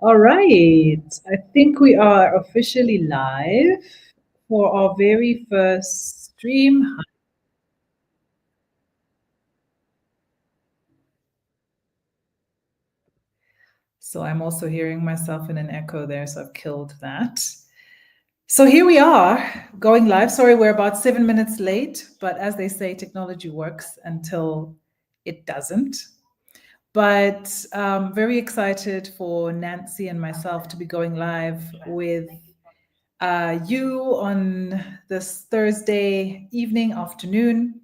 All right. I think we are officially live for our very first stream. So I'm also hearing myself in an echo there, so I've killed that. So here we are going live. Sorry, we're about 7 minutes late, but as they say, technology works until it doesn't. But very excited for Nancy and myself to be going live with you on this Thursday evening, afternoon,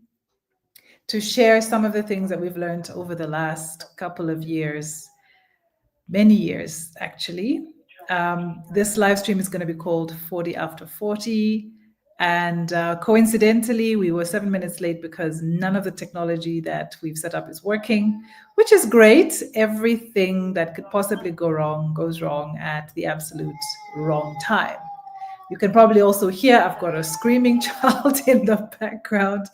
to share some of the things that we've learned over the last couple of years, many years actually. This live stream is going to be called 40 After 40. And coincidentally, we were 7 minutes late because none of the technology that we've set up is working, which is great. Everything that could possibly go wrong goes wrong at the absolute wrong time. You can probably also hear I've got a screaming child in the background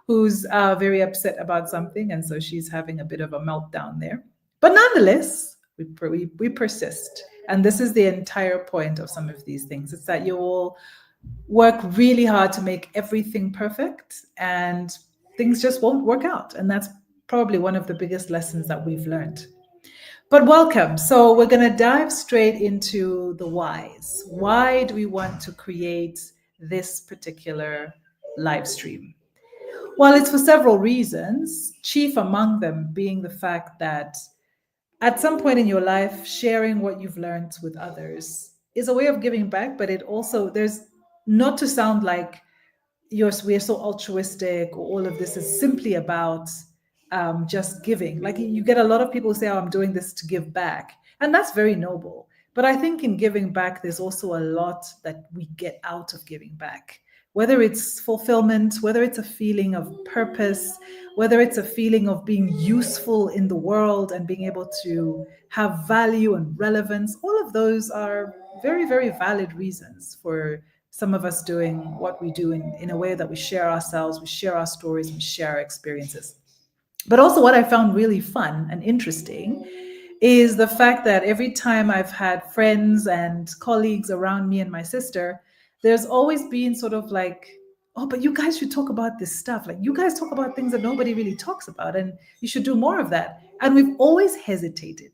who's very upset about something. And so she's having a bit of a meltdown there. But nonetheless, we persist. And this is the entire point of some of these things. It's that you all work really hard to make everything perfect and things just won't work out. And that's probably one of the biggest lessons that we've learned. But welcome. So we're going to dive straight into the whys. Why do we want to create this particular live stream? Well, it's for several reasons, chief among them being the fact that at some point in your life, sharing what you've learned with others is a way of giving back, but it also, there's not to sound like we're so altruistic or all of this is simply about just giving. Like you get a lot of people say, oh, I'm doing this to give back. And that's very noble. But I think in giving back, there's also a lot that we get out of giving back, whether it's fulfillment, whether it's a feeling of purpose, whether it's a feeling of being useful in the world and being able to have value and relevance. All of those are very, very valid reasons for some of us doing what we do in a way that we share ourselves, we share our stories, we share our experiences. But also what I found really fun and interesting is the fact that every time I've had friends and colleagues around me and my sister, there's always been sort of like, oh, but you guys should talk about this stuff. Like you guys talk about things that nobody really talks about, and you should do more of that. And we've always hesitated,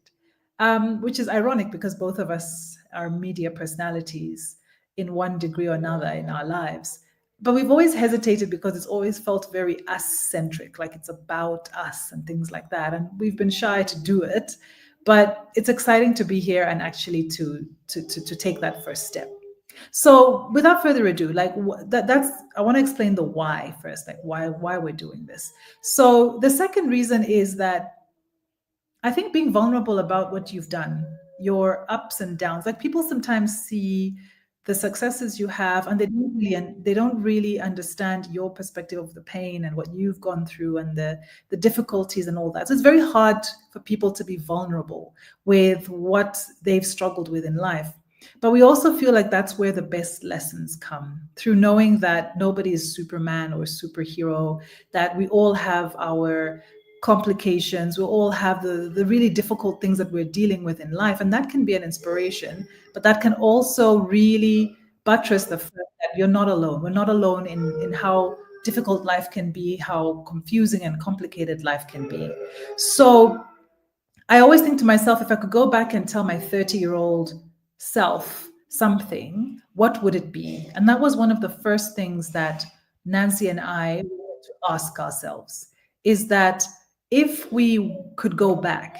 which is ironic because both of us are media personalities in one degree or another in our lives. But we've always hesitated because it's always felt very us-centric, like it's about us and things like that. And we've been shy to do it. But it's exciting to be here and actually to take that first step. So without further ado, like that's I want to explain the why first, like why we're doing this. So the second reason is that I think being vulnerable about what you've done, your ups and downs, like people sometimes see the successes you have and they don't really understand your perspective of the pain and what you've gone through and the difficulties and all that. So it's very hard for people to be vulnerable with what they've struggled with in life. But we also feel like that's where the best lessons come, through knowing that nobody is Superman or superhero, that we all have our complications, we all have the really difficult things that we're dealing with in life. And that can be an inspiration, but that can also really buttress the fact that you're not alone. We're not alone in how difficult life can be, how confusing and complicated life can be. So I always think to myself, if I could go back and tell my 30-year-old self something, what would it be? And that was one of the first things that Nancy and I wanted to ask ourselves, is that if we could go back,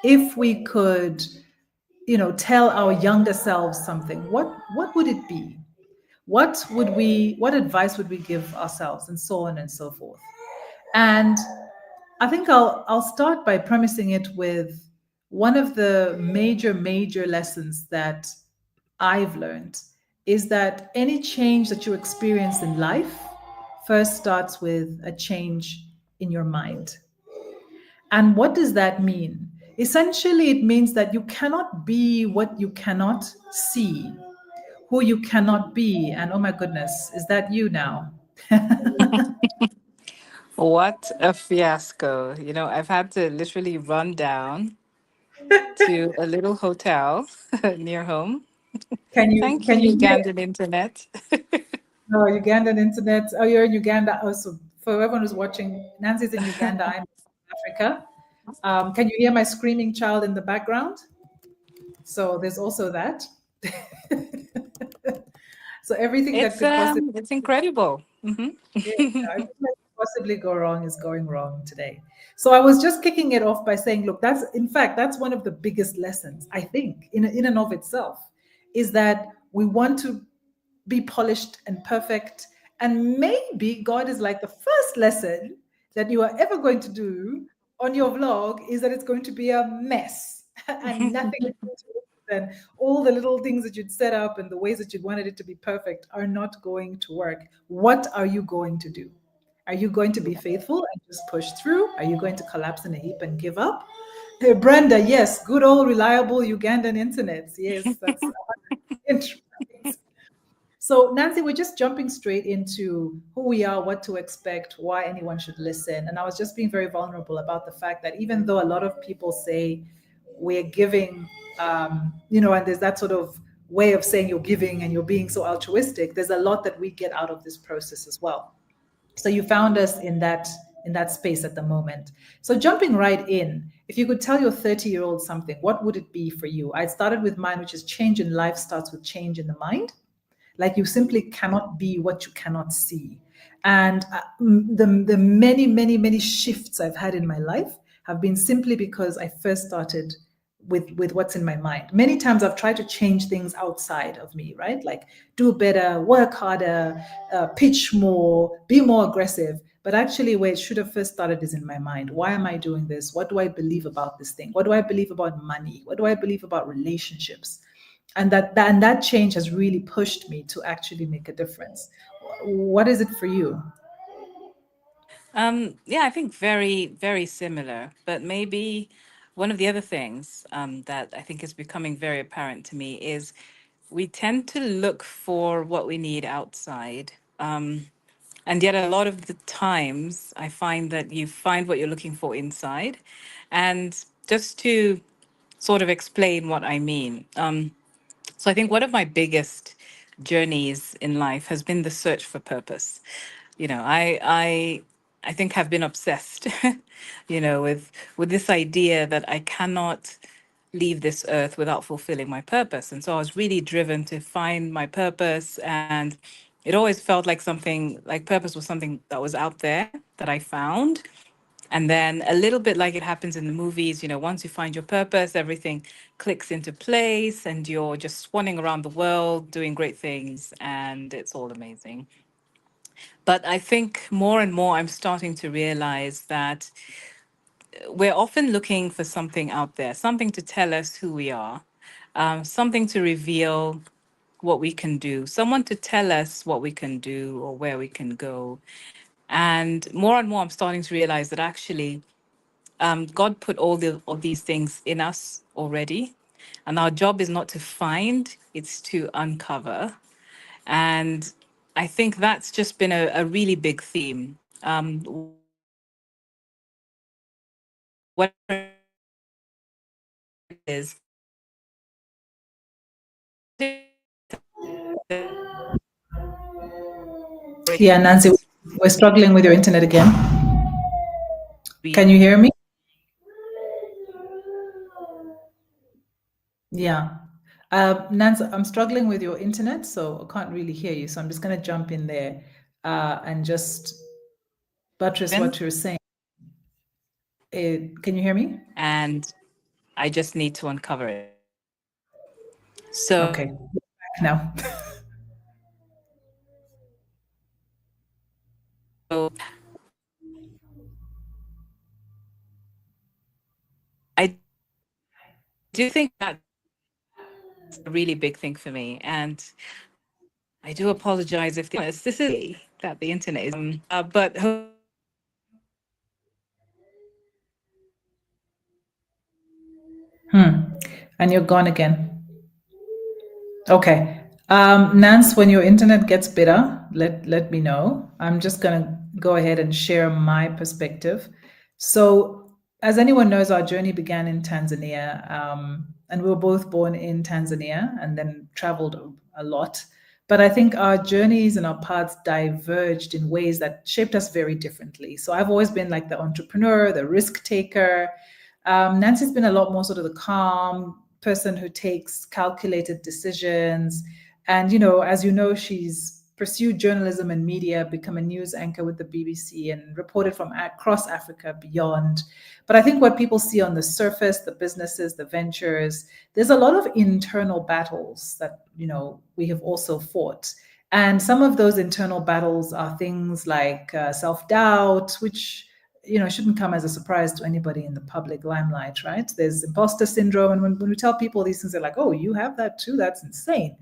if we could, tell our younger selves something, what would it be? What advice would we give ourselves, and so on and so forth? And I think I'll start by premising it with one of the major lessons that I've learned is that any change that you experience in life first starts with a change in your mind. And what does that mean? Essentially, it means that you cannot be what you cannot see, who you cannot be. And oh my goodness, is that you now? What a fiasco. I've had to literally run down to a little hotel near home. Thank Can you, you hear? Ugandan internet. No, Ugandan internet. Oh, you're in Uganda. Also, for everyone who's watching, Nancy's in Uganda. I'm in South Africa. Can you hear my screaming child in the background? So there's also that. So everything that could possibly, It's incredible. yeah, Hmm. everything that could possibly go wrong is going wrong today. So I was just kicking it off by saying, look, that's in fact that's one of the biggest lessons I think in and of itself is that we want to be polished and perfect. And maybe God is like the first lesson that you are ever going to do on your vlog is that it's going to be a mess and nothing is going to work. And all the little things that you'd set up and the ways that you wanted it to be perfect are not going to work. What are you going to do? Are you going to be faithful and just push through? Are you going to collapse in a heap and give up? Hey, Brenda, yes, good old reliable Ugandan internet. Yes, that's right. So, Nancy, we're just jumping straight into who we are, what to expect, why anyone should listen. And I was just being very vulnerable about the fact that even though a lot of people say we're giving, and there's that sort of way of saying you're giving and you're being so altruistic, there's a lot that we get out of this process as well. So you found us in that space at the moment. So jumping right in, if you could tell your 30-year-old something, what would it be for you? I started with mine, which is change in life starts with change in the mind. Like you simply cannot be what you cannot see. And the many, many, many shifts I've had in my life have been simply because I first started with what's in my mind. Many times I've tried to change things outside of me, right? Like do better, work harder, pitch more, be more aggressive. But actually, where it should have first started is in my mind. Why am I doing this? What do I believe about this thing? What do I believe about money? What do I believe about relationships? And that change has really pushed me to actually make a difference. What is it for you? Yeah, I think very, very similar. But maybe one of the other things that I think is becoming very apparent to me is we tend to look for what we need outside. And yet, a lot of the times, I find that you find what you're looking for inside. And just to sort of explain what I mean. So I think one of my biggest journeys in life has been the search for purpose. I think have been obsessed, with this idea that I cannot leave this earth without fulfilling my purpose. And so I was really driven to find my purpose, and it always felt like something like purpose was something that was out there that I found. And then a little bit like it happens in the movies, once you find your purpose, everything clicks into place and you're just swanning around the world doing great things and it's all amazing. But I think more and more I'm starting to realize that we're often looking for something out there, something to tell us who we are, something to reveal what we can do, someone to tell us what we can do or where we can go. And more, I'm starting to realize that actually God put all these things in us already, and our job is not to find; it's to uncover. And I think that's just been a really big theme. Whatever it is, Yeah, Nancy, we're struggling with your internet again. Can you hear me? Yeah. Nancy, I'm struggling with your internet, so I can't really hear you. So I'm just going to jump in there and just buttress what you're saying. Can you hear me? and I just need to uncover it. So Okay. Now. I do think that's a really big thing for me. And I do apologize if this is that the internet is, but hopefully And you're gone again. Okay. Nance, when your internet gets better, let me know. I'm just gonna go ahead and share my perspective. So as anyone knows, our journey began in Tanzania, and we were both born in Tanzania and then traveled a lot. But I think our journeys and our paths diverged in ways that shaped us very differently. So I've always been like the entrepreneur, the risk taker. Nancy's been a lot more sort of the calm person who takes calculated decisions. And, as you know, she's pursued journalism and media, become a news anchor with the BBC, and reported from across Africa beyond. But I think what people see on the surface, the businesses, the ventures, there's a lot of internal battles that, we have also fought. And some of those internal battles are things like self-doubt, which shouldn't come as a surprise to anybody in the public limelight, right? There's imposter syndrome, and when we tell people these things, they're like, "Oh, you have that too? That's insane."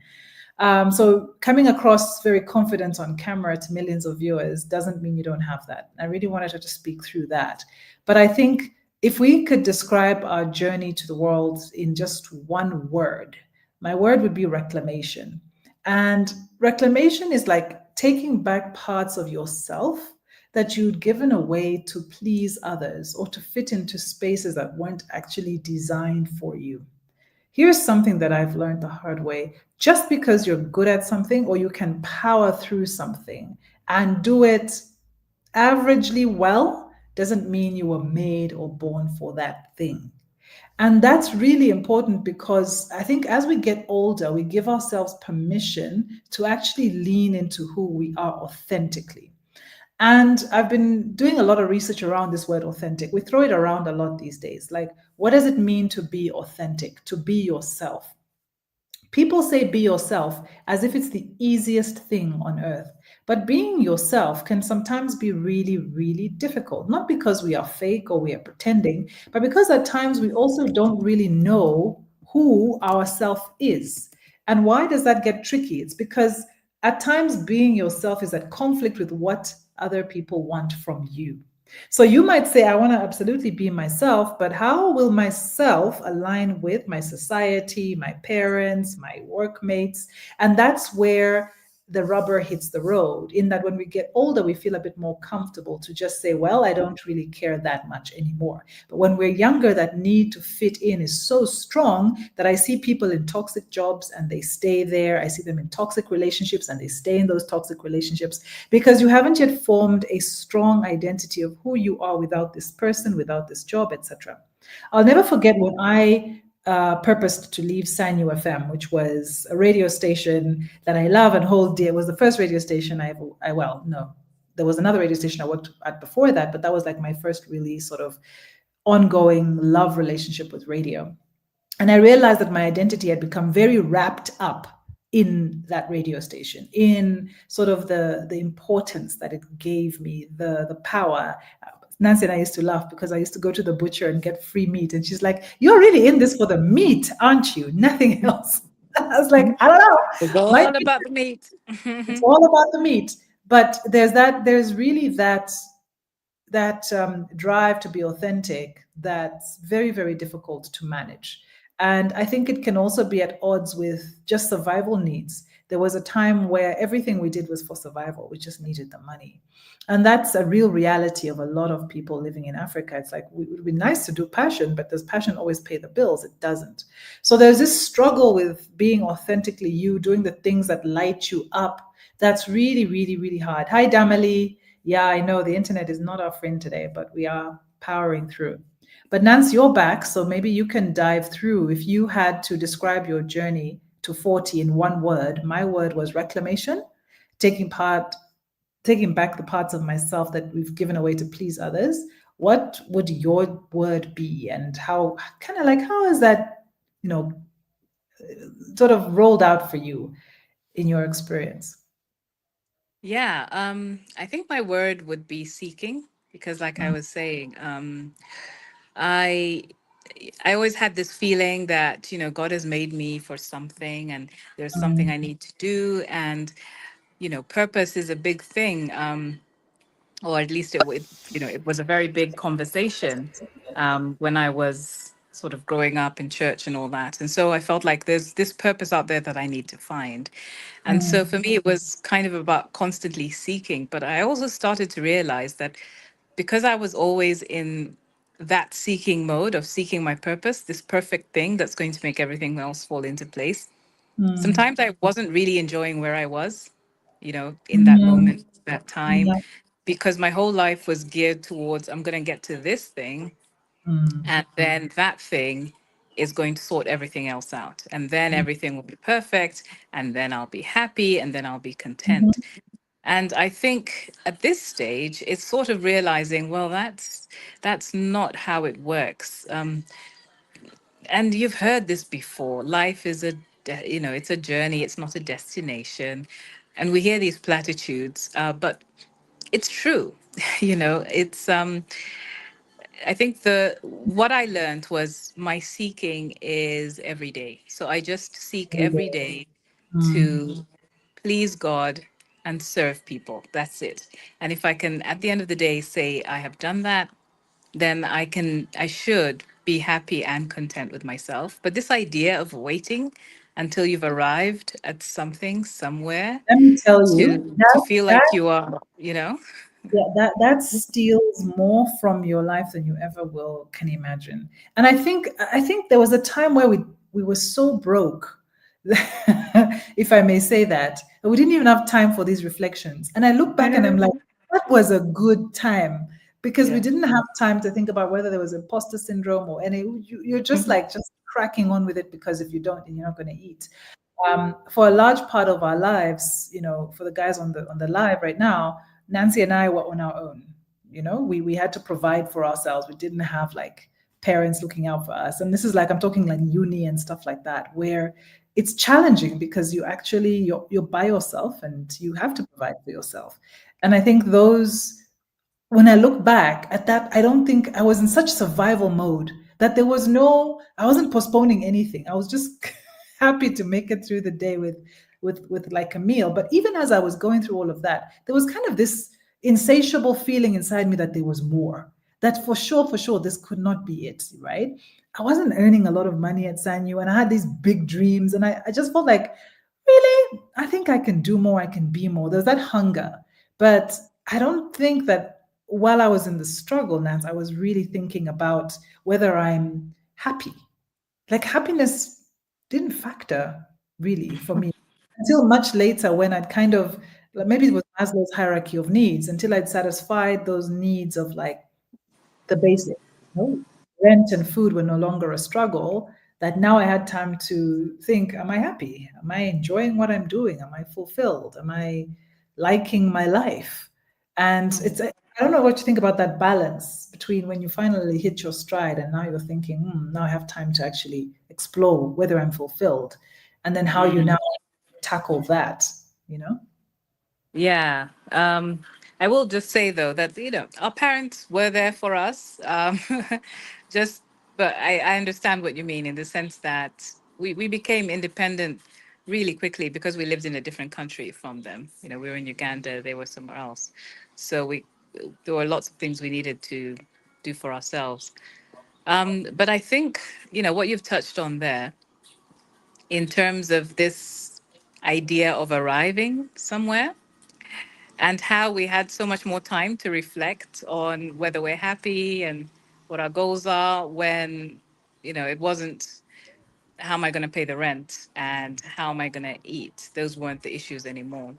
So coming across very confident on camera to millions of viewers doesn't mean you don't have that. I really wanted her to speak through that. But I think if we could describe our journey to the world in just one word, my word would be reclamation. And reclamation is like taking back parts of yourself that you'd given away to please others or to fit into spaces that weren't actually designed for you. Here's something that I've learned the hard way. Just because you're good at something or you can power through something and do it averagely well doesn't mean you were made or born for that thing. And that's really important because I think as we get older, we give ourselves permission to actually lean into who we are authentically. And I've been doing a lot of research around this word authentic. We throw it around a lot these days. Like, what does it mean to be authentic, to be yourself? People say be yourself as if it's the easiest thing on earth. But being yourself can sometimes be really, really difficult. Not because we are fake or we are pretending, but because at times we also don't really know who our self is. And why does that get tricky? It's because at times being yourself is at conflict with what other people want from you. So you might say, I want to absolutely be myself, but how will myself align with my society, my parents, my workmates? And that's where the rubber hits the road, in that when we get older, we feel a bit more comfortable to just say, well, I don't really care that much anymore. But when we're younger, that need to fit in is so strong that I see people in toxic jobs and they stay there. I see them in toxic relationships and they stay in those toxic relationships because you haven't yet formed a strong identity of who you are without this person, without this job, etc. I'll never forget when I purposed to leave Sanyu FM, which was a radio station that I love and hold dear. It was the first radio station well, no, there was another radio station I worked at before that, but that was like my first really sort of ongoing love relationship with radio. And I realized that my identity had become very wrapped up in that radio station, in sort of the importance that it gave me, the power. Nancy and I used to laugh because I used to go to the butcher and get free meat. And she's like, "You're really in this for the meat, aren't you? Nothing else." I was like, "I don't know. It's Might all be, about the meat. it's all about the meat." But there's really that drive to be authentic that's very, very difficult to manage. And I think it can also be at odds with just survival needs. There was a time where everything we did was for survival. We just needed the money. And that's a real reality of a lot of people living in Africa. It's like, it would be nice to do passion, but does passion always pay the bills? It doesn't. So there's this struggle with being authentically you, doing the things that light you up. That's really, really, really hard. Hi, Damali. Yeah, I know the internet is not our friend today, but we are powering through. But Nance, you're back, so maybe you can dive through. If you had to describe your journey to 40 in one word, my word was reclamation, taking part, taking back the parts of myself that we've given away to please others. What would your word be, and how kind of like how is that, you know, sort of rolled out for you in your experience? Yeah, I think my word would be seeking because, like I Mm, was saying, I I always had this feeling that God has made me for something, and there's something mm, I need to do, and purpose is a big thing. Or at least it was a very big conversation when I was sort of growing up in church and all that. And so I felt like there's this purpose out there that I need to find. And so mm, for me, it was kind of about constantly seeking. But I also started to realize that because I was always in that seeking mode of seeking my purpose, this perfect thing that's going to make everything else fall into place. Mm. Sometimes I wasn't really enjoying where I was, in that Mm. moment, that time, Yeah. because my whole life was geared towards I'm going to get to this thing, Mm. and then that thing is going to sort everything else out. And then everything will be perfect, and then I'll be happy, and then I'll be content. Mhm. And I think at this stage, it's sort of realizing, well, that's not how it works. And you've heard this before. Life is it's a journey. It's not a destination. And we hear these platitudes, but it's true. It's I think the what I learned was my seeking is every day. So I just seek Every every day. day Mm. to please God and serve people. That's it. And if I can, at the end of the day, say I have done that, then I should be happy and content with myself. But this idea of waiting until you've arrived at something somewhere Let me tell you to that feel that like you are. yeah, that steals more from your life than you ever will can imagine. And I think there was a time where we were so broke, if I may say that we didn't even have time for these reflections. And I look I back and I'm know. like, that was a good time because we Yeah. didn't have time to think about whether there was imposter syndrome or any. You're just Mhm. like just cracking on with it because if you don't, then you're not going to eat. For a large part of our lives, for the guys on the live right now, Nancy and I were on our own. We had to provide for ourselves. We didn't have like parents looking out for us. And this is like I'm talking like uni and stuff like that, where it's challenging because you're by yourself and you have to provide for yourself. And I think those when I look back at that, I don't think I was in such survival mode that I wasn't postponing anything. I was just happy to make it through the day with like a meal. But even as I was going through all of that, there was kind of this insatiable feeling inside me that there was more. That for sure, this could not be it, right? I wasn't earning a lot of money at Sanyu and I had these big dreams. And I just felt like, really, I think I can do more, I can be more. There's that hunger. But I don't think that while I was in the struggle, Nance, I was really thinking about whether I'm happy. Like happiness didn't factor really for me until much later when I'd kind of like maybe it was Maslow's hierarchy of needs until I'd satisfied those needs of like the basic. No, rent and food were no longer a struggle. That now I had time to think, am I happy? Am I enjoying what I'm doing? Am I fulfilled? Am I liking my life? And I don't know what you think about that balance between when you finally hit your stride and now you're thinking, now I have time to actually explore whether I'm fulfilled, and then how you Mm. now tackle that, you know? Yeah. I will just say though that our parents were there for us. Just, but I understand what you mean in the sense that we became independent really quickly because we lived in a different country from them. We were in Uganda, they were somewhere else. So there were lots of things we needed to do for ourselves. But I think, what you've touched on there in terms of this idea of arriving somewhere and how we had so much more time to reflect on whether we're happy and what our goals are when it wasn't how am I going to pay the rent and how am I going to eat. Those weren't the issues anymore.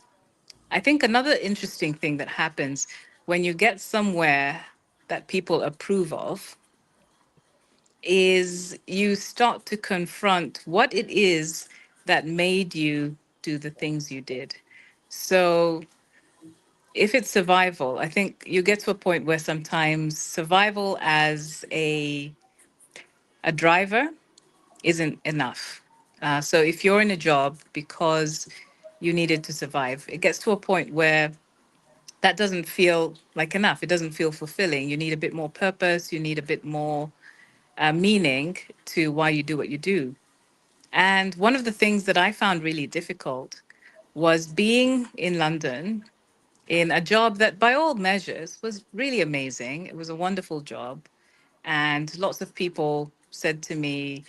I think another interesting thing that happens when you get somewhere that people approve of is you start to confront what it is that made you do the things you did. So if it's survival, I think you get to a point where sometimes survival as a driver isn't enough. So if you're in a job because you needed to survive, it gets to a point where that doesn't feel like enough. It doesn't feel fulfilling. You need a bit more purpose. You need a bit more meaning to why you do what you do. And one of the things that I found really difficult was being in London in a job that, by all measures, was really amazing. It was a wonderful job. And lots of people said to me,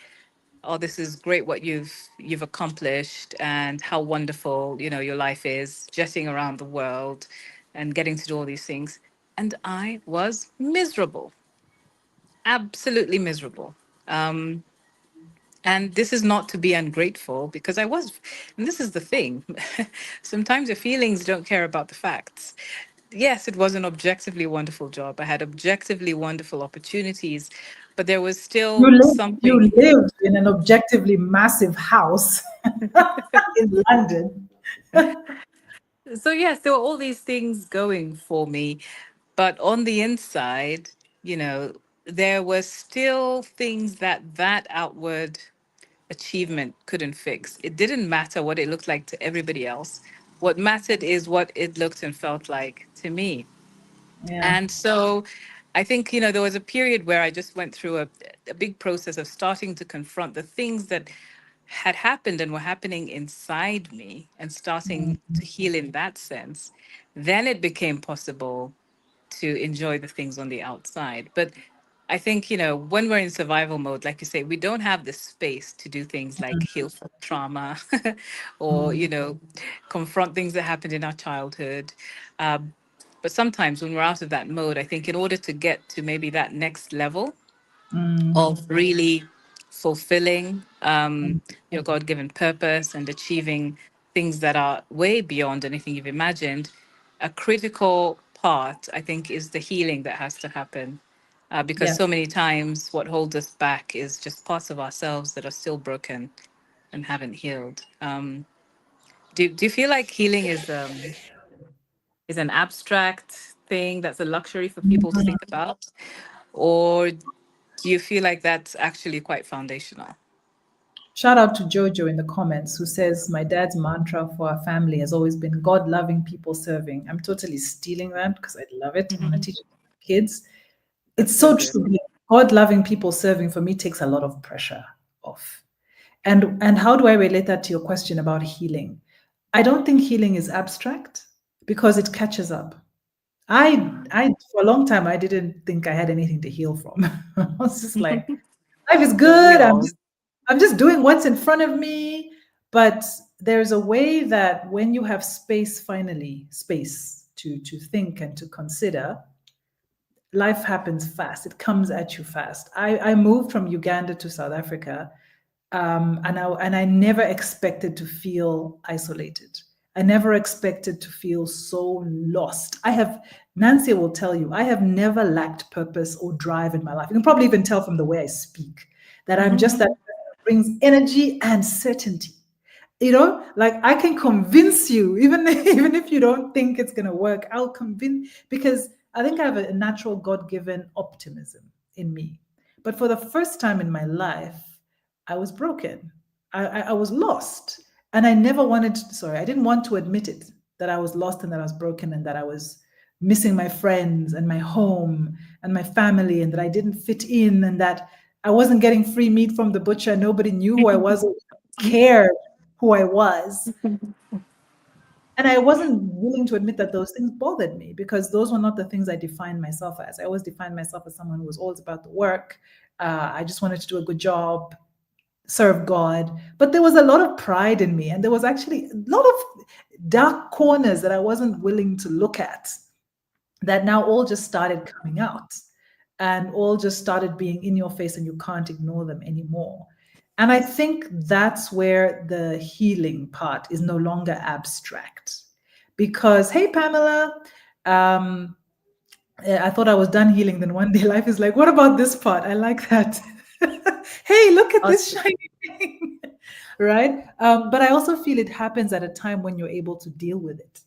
"Oh, this is great what you've accomplished and how wonderful, your life is, jetting around the world and getting to do all these things." And I was miserable. absolutely miserable. Um, and this is not to be ungrateful because I was, and this is the thing. Sometimes your feelings don't care about the facts. Yes, it was an objectively wonderful job. I had objectively wonderful opportunities, but there was still You something. lived in an objectively massive house in London. So, yes, there were all these things going for me, but on the inside, you know, there were still things that outward achievement couldn't fix. It didn't matter what it looked like to everybody else. What mattered is what it looked and felt like to me. Yeah. And so I think, there was a period where I just went through a big process of starting to confront the things that had happened and were happening inside me and starting to heal in that sense. Then it became possible to enjoy the things on the outside. But I think, when we're in survival mode, like you say, we don't have the space to do things like heal from trauma or, confront things that happened in our childhood. Um, but sometimes when we're out of that mode, I think in order to get to maybe that next level of really fulfilling your God given purpose and achieving things that are way beyond anything you've imagined, a critical part, I think, is the healing that has to happen. Because Yes. so many times what holds us back is just parts of ourselves that are still broken and haven't healed. Do you feel like healing is an abstract thing that's a luxury for people to think about? Or do you feel like that's actually quite foundational? Shout out to Jojo in the comments who says, my dad's mantra for our family has always been God loving, people serving. I'm totally stealing that because I love it. I want to Mhm. teach it to my kids. That's It's so so good. true. God loving, people serving for me takes a lot of pressure off. And how do I relate that to your question about healing? I don't think healing is abstract because it catches up. I for a long time I didn't think I had anything to heal from. I was just like, life is Don't we good. all? I'm just doing what's in front of me. But there's a way that when you have space, finally, space to think and to consider, life happens fast. It comes at you fast. I moved from Uganda to South Africa, and I never expected to feel isolated. I never expected to feel so lost. Nancy will tell you, I have never lacked purpose or drive in my life. You can probably even tell from the way I speak that I'm just that Mhm. person that brings energy and certainty. Like I can convince you, even even if you don't think it's going to work, I'll convince, because I think I have a natural God-given optimism in me. But for the first time in my life, I was broken. I was lost, and I never wanted sorry, I didn't want to admit it, that I was lost and that I was broken and that I was missing my friends and my home and my family, and that I didn't fit in, and that I wasn't getting free meat from the butcher. Nobody knew who I was or cared who I was. And I wasn't willing to admit that those things bothered me, because those were not the things I defined myself as. I always defined myself as someone who was always about the work. I just wanted to do a good job, serve God. But there was a lot of pride in me. And there was actually a lot of dark corners that I wasn't willing to look at, that now all just started coming out and all just started being in your face, and you can't ignore them anymore. And I think that's where the healing part is no longer abstract. Because, hey, Pamela, um, I thought I was done healing. Then one day life is like, what about this part? I like that. Hey, look at this Awesome. shiny thing. Right? But I also feel it happens at a time when you're able to deal with it.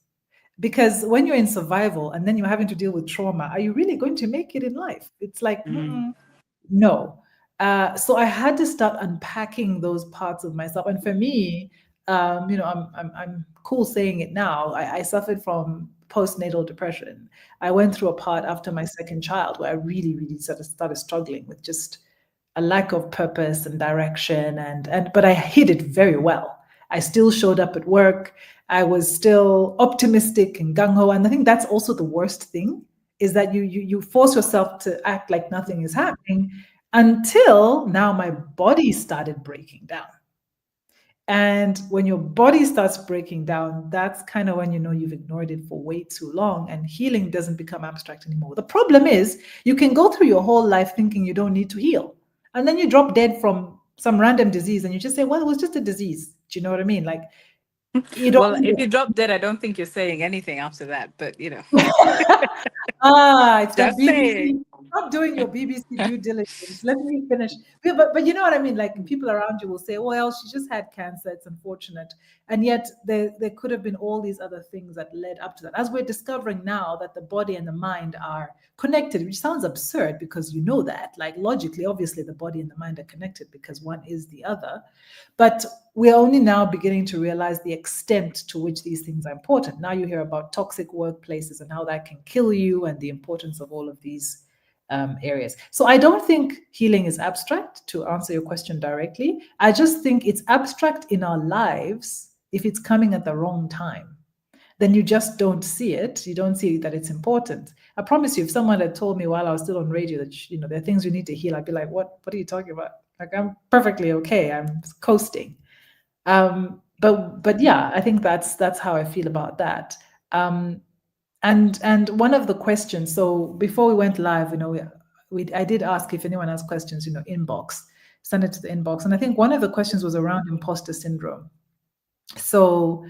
Because when you're in survival and then you're having to deal with trauma, are you really going to make it in life? It's like, Mm. no. So I had to start unpacking those parts of myself. And for me, I'm cool saying it now. I suffered from postnatal depression. I went through a part after my second child where I really, really started struggling with just a lack of purpose and direction, and but I hid it very well. I still showed up at work. I was still optimistic and gung ho, and I think that's also the worst thing, is that you force yourself to act like nothing is happening, until now my body started breaking down. And when your body starts breaking down, that's kind of when you know you've ignored it for way too long, and healing doesn't become abstract anymore. The problem is you can go through your whole life thinking you don't need to heal. And then you drop dead from some random disease and you just say, well, it was just a disease. Do you know what I mean? Like, you Well, don't. if you drop dead, I don't think you're saying anything after that, but It's that just saying. BBC. Stop doing your BBC due diligence. Let me finish. Yeah, but you know what I mean? Like people around you will say, well, she just had cancer. It's unfortunate. And yet there could have been all these other things that led up to that. As we're discovering now that the body and the mind are connected, which sounds absurd because you know that. Like logically, obviously, the body and the mind are connected because one is the other. But we're only now beginning to realize the extent to which these things are important. Now you hear about toxic workplaces and how that can kill you, and the importance of all of these areas. So I don't think healing is abstract, to answer your question directly. I just think it's abstract in our lives if it's coming at the wrong time. Then you just don't see it. You don't see that it's important. I promise you, if someone had told me while I was still on radio that there are things we need to heal, I'd be like, "What? What are you talking about? Like, I'm perfectly okay. I'm coasting." But yeah, I think that's how I feel about that. Um, and one of the questions. So before we went live, we I did ask if anyone has questions. Inbox, send it to the inbox. And I think one of the questions was around imposter syndrome. So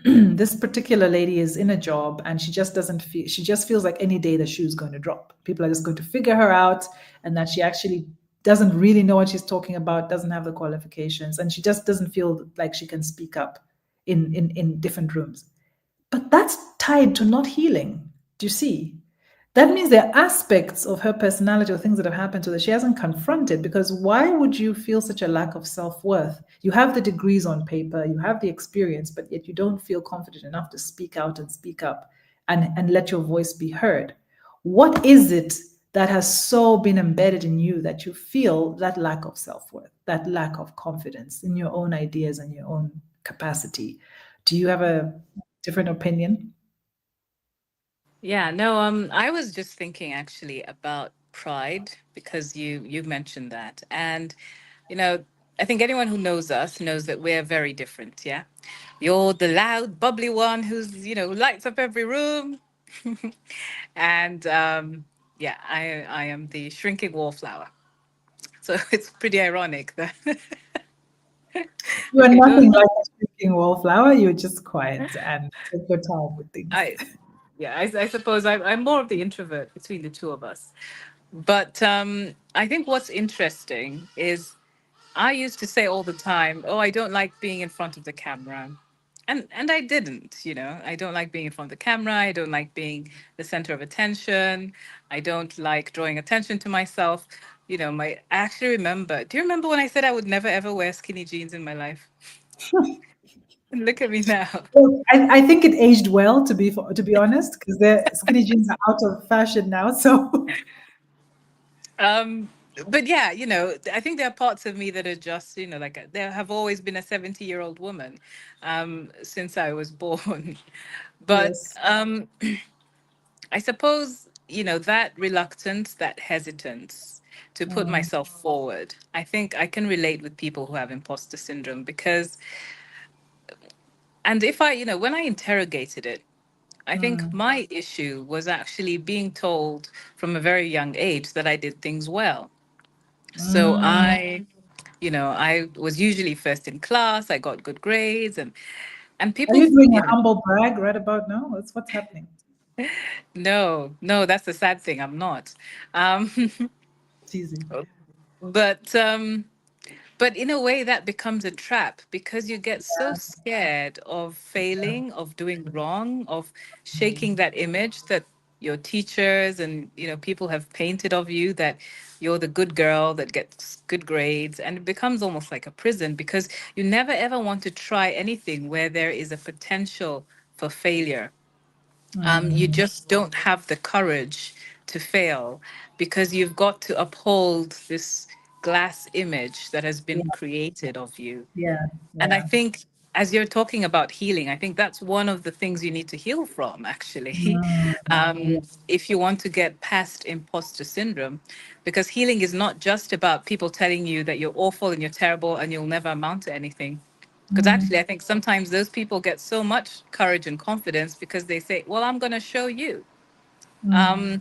this particular lady is in a job and she just doesn't feel, she just feels like any day the shoe's going to drop. People are just going to figure her out, and that she actually doesn't really know what she's talking about, doesn't have the qualifications, and she just doesn't feel like she can speak up in different rooms. But that's tied to not healing. Do you see? That means there are aspects of her personality or things that have happened to her that she hasn't confronted, because why would you feel such a lack of self-worth? You have the degrees on paper, you have the experience, but yet you don't feel confident enough to speak out and speak up and let your voice be heard. What is it that has so been embedded in you that you feel that lack of self-worth, that lack of confidence in your own ideas and your own capacity? Do you have a different opinion? Yeah, no, I was just thinking actually about pride because you mentioned that. And you know, I think anyone who knows us knows that we're very different, yeah. You're the loud, bubbly one who lights up every room. And yeah, I am the shrinking wallflower. So it's pretty ironic that You are okay, nothing don't like a speaking wallflower. You're just quiet and take your time with things. I yeah, I suppose I'm more of the introvert between the two of us. But I think what's interesting is I used to say all the time, "Oh, I don't like being in front of the camera." And I didn't. I don't like being in front of the camera. I don't like being the center of attention. I don't like drawing attention to myself. I actually remember. Do you remember when I said I would never ever wear skinny jeans in my life? And look at me now. Well, I think it aged well, to be honest, because the skinny jeans are out of fashion now. So Um, but yeah, I think there are parts of me that are just like there have always been a 70-year-old woman since I was born. But yes. I suppose that reluctance, that hesitance to put Mm, myself forward, I think I can relate with people who have imposter syndrome because, and if when I interrogated it, I think mm, my issue was actually being told from a very young age that I did things well. So mm. I was usually first in class. I got good grades, and Are you people, doing a humble brag right about now? That's what's happening. no, no, that's the sad thing. I'm not. Um, Teasing. but But in a way, that becomes a trap because you get so scared of Yeah. failing, of doing wrong, of shaking Mm, that image that your teachers and people have painted of you, that you're the good girl that gets good grades, and it becomes almost like a prison because you never ever want to try anything where there is a potential for failure. You mm. just don't have the courage to fail because you've got to uphold this glass image that has Yeah, been created of you. yeah, And I yeah. think as you're talking about healing, I think that's one of the things you need to heal from, actually, Mm, yeah, if you want to get past imposter syndrome, because healing is not just about people telling you that you're awful and you're terrible and you'll never amount to anything. Because actually, I mm, think sometimes those people get so much courage and confidence because they say, well, I'm going to show you. mm,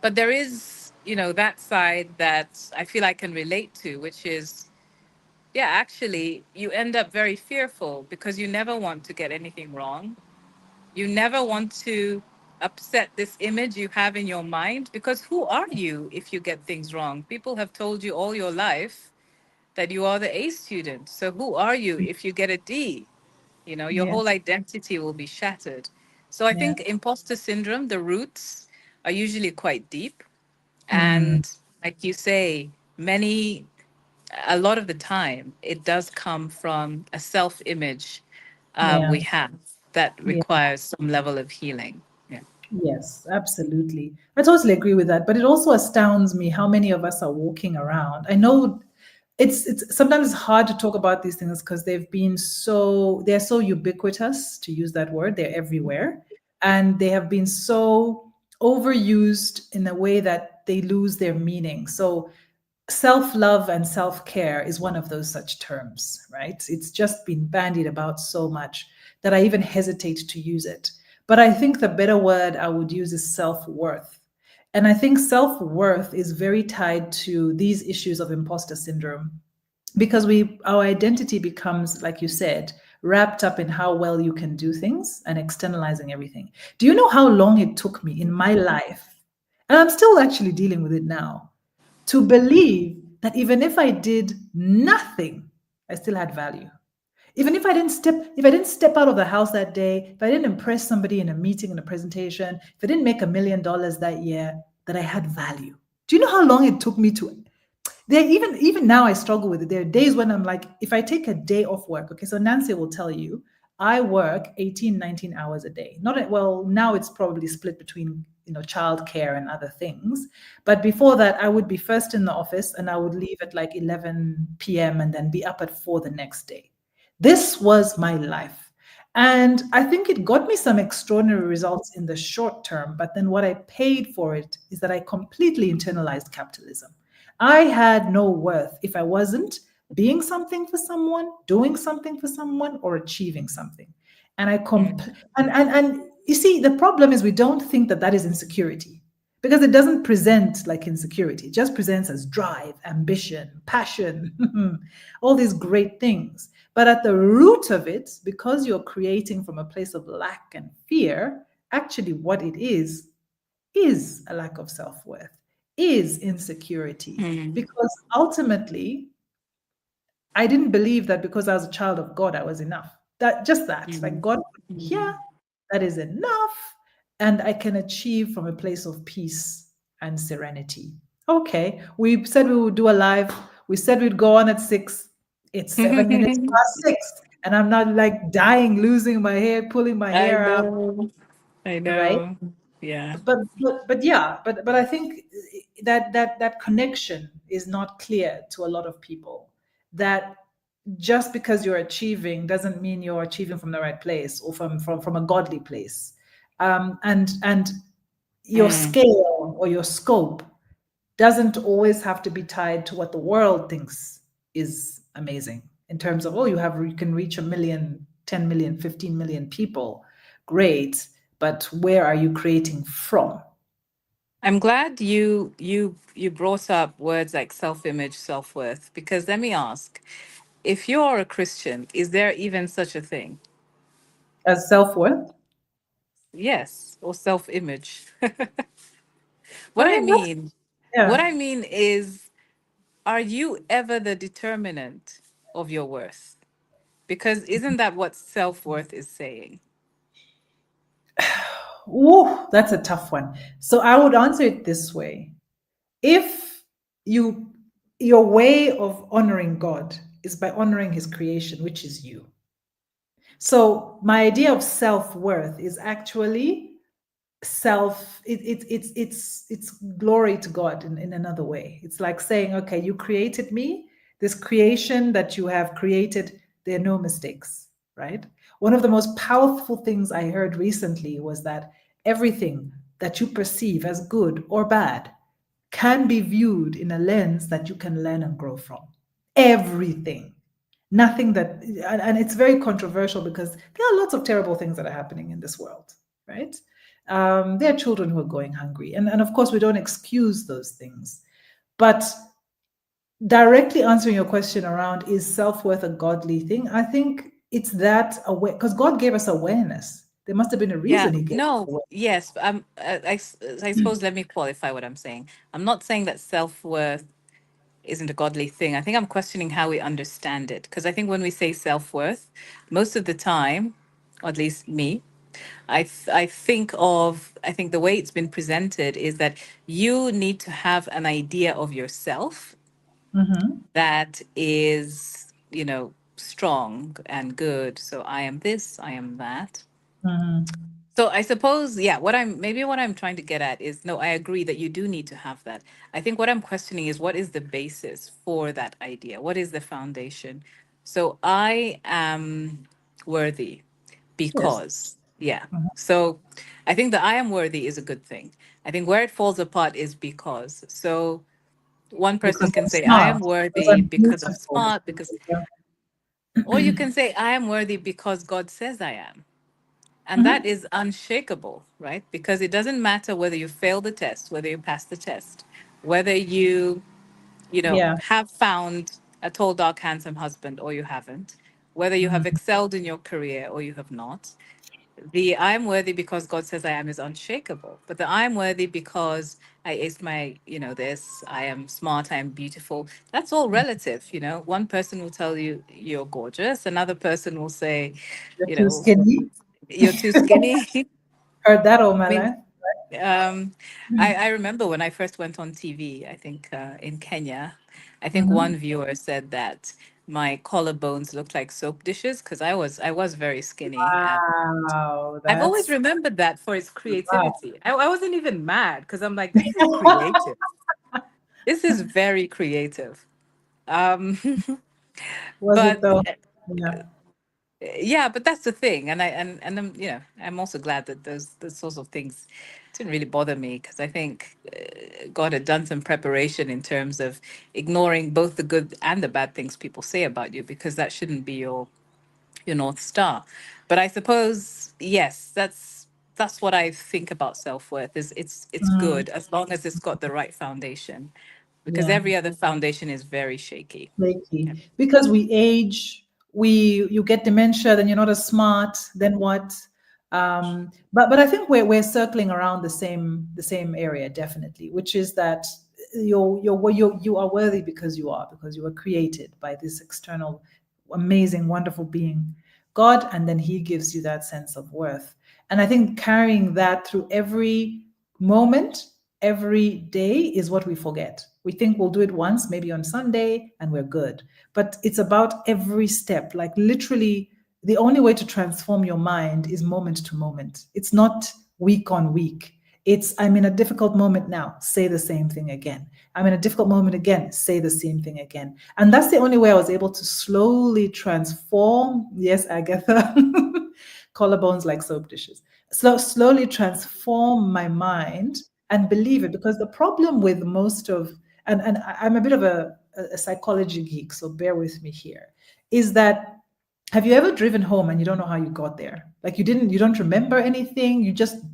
But there is, that side that I feel I can relate to, which is, yeah, actually, you end up very fearful because you never want to get anything wrong. You never want to upset this image you have in your mind, because who are you if you get things wrong? People have told you all your life that you are the A student. So who are you if you get a D? Your yeah, whole identity will be shattered. So I yeah, think imposter syndrome, the roots are usually quite deep. mm, And like you say, a lot of the time, it does come from a self image yeah, we have that yeah. requires some level of healing. Yeah. Yes, absolutely. I totally agree with that. But it also astounds me how many of us are walking around. I know it's sometimes it's hard to talk about these things because they're so ubiquitous, to use that word. They're everywhere. And they have been so overused in a way that they lose their meaning. So self love and self care is one of those such terms, right? It's just been bandied about so much that I even hesitate to use it. But I think the better word I would use is self worth. And I think self worth is very tied to these issues of imposter syndrome because our identity becomes, like you said, wrapped up in how well you can do things and externalizing everything. Do you know how long it took me in my life? And I'm still actually dealing with it now to believe that even if I did nothing, I still had value. Even if I didn't step out of the house that day, if I didn't impress somebody in a meeting, in a presentation, if I didn't make $1 million that year, that I had value. Do you know how long it took me to there even now I struggle with it. There are days when I'm like, if I take a day off work, okay, so Nancy will tell you, I work 18, 19 hours a day. Not well, now it's probably split between childcare and other things. But before that, I would be first in the office and I would leave at like 11 p.m. and then be up at 4 the next day. This was my life. And I think it got me some extraordinary results in the short term. But then what I paid for it is that I completely internalized capitalism. I had no worth if I wasn't being something for someone, doing something for someone, or achieving something. And I Mm. and you see, the problem is we don't think that that is insecurity because it doesn't present like insecurity. It just presents as drive, ambition, passion, all these great things. But at the root of it, because you're creating from a place of lack and fear, actually what it is a lack of self worth, is insecurity. Mm. Because ultimately, I didn't believe that because I was a child of God, I was enough. That just that, like Mm. God, yeah, Mm. that is enough. And I can achieve from a place of peace and serenity. Okay, we said we would do a live. We said we'd go on at 6. It's 7 minutes past 6. And I'm not like dying, losing my hair, pulling my I hair out, know. I right? know. Yeah. But yeah, but I think that connection is not clear to a lot of people. That just because you're achieving doesn't mean you're achieving from the right place or from a godly place. And your Mm. scale or your scope doesn't always have to be tied to what the world thinks is amazing in terms of, oh, you can reach 1 million, 10 million, 15 million people. Great. But where are you creating from? I'm glad you brought up words like self-image, self-worth, because let me ask, if you're a Christian, is there even such a thing? As self-worth? Yes, or self-image. I What I mean, that's, mean, what yeah. I mean is, are you ever the determinant of your worth? Because isn't that what self-worth is saying? Ooh, that's a tough one. So I would answer it this way. If you your way of honoring God is by honoring his creation, which is you. So my idea of self-worth is actually it's glory to God in another way. It's like saying, okay, you created me, this creation that you have created, there are no mistakes, right? One of the most powerful things I heard recently was that everything that you perceive as good or bad can be viewed in a lens that you can learn and grow from. Everything. Nothing that, and it's very controversial because there are lots of terrible things that are happening in this world, right? There are children who are going hungry. And of course, we don't excuse those things. But directly answering your question around is self-worth a godly thing, I think it's that aware because God gave us awareness. There must have been a Yeah, reason he gave us no, awareness. yes. I suppose let me qualify what I'm saying. I'm not saying that self-worth isn't a godly thing. I think I'm questioning how we understand it. Because I think when we say self-worth, most of the time, or at least me, I think the way it's been presented is that you need to have an idea of yourself Mm-hmm. that is, strong and good. So I am this, I am that. Mm-hmm. So I suppose, yeah, what I'm trying to get at is no, I agree that you do need to have that. I think what I'm questioning is what is the basis for that idea? What is the foundation? So I am worthy Yes. because, yeah. Mhm. So I think the I am worthy is a good thing. I think where it falls apart is because. So one person Because can I'm say, I smart, am because worthy I'm because I'm beautiful. smart, because, Yeah. or you can say, I am worthy because God says I am. And that Mhm. is unshakable, right? Because it doesn't matter whether you fail the test, whether you pass the test, whether you Yeah. have found a tall, dark, handsome husband or you haven't, whether you have Mhm. excelled in your career or you have not. The I am worthy because God says I am is unshakable. But the I am worthy because I aced this, I am smart, I am beautiful. That's all relative. One person will tell you you're gorgeous, another person will say, You're you too know, skinny. you're too skinny. Heard that all I my mean, life. um, I remember when I first went on TV, I think in Kenya, I think Mhm. one viewer said that my collarbones looked like soap dishes because I was very skinny. And Wow, I've always that's remembered that for its wow. creativity. I wasn't even mad because I'm like, this is creative. This is very creative. Um, Was it but though? Yeah. yeah, but that's the thing, and I'm also glad that those sorts of things didn't really bother me because I think God had done some preparation in terms of ignoring both the good and the bad things people say about you because that shouldn't be your north star. But I suppose yes, that's what I think about self-worth is it's Mm, good as long as it's got the right foundation because yeah. every other foundation is very shaky. Flaky. Yeah. Because we age, you get dementia, then you're not as smart, then what? But I think we're circling around the same area definitely, which is that you are worthy because you were created by this external, amazing, wonderful being, God, and then He gives you that sense of worth. And I think carrying that through every moment, every day is what we forget. We think we'll do it once, maybe on Sunday, and we're good. But it's about every step. Like literally, the only way to transform your mind is moment to moment. It's not week on week. It's, I'm in a difficult moment now, say the same thing again. I'm in a difficult moment again, say the same thing again. And that's the only way I was able to slowly transform. Yes, Agatha, collarbones like soap dishes. Slowly transform my mind and believe it. Because the problem with most of, and I'm a bit of a psychology geek, so bear with me here, is that have you ever driven home and you don't know how you got there? Like you don't remember anything.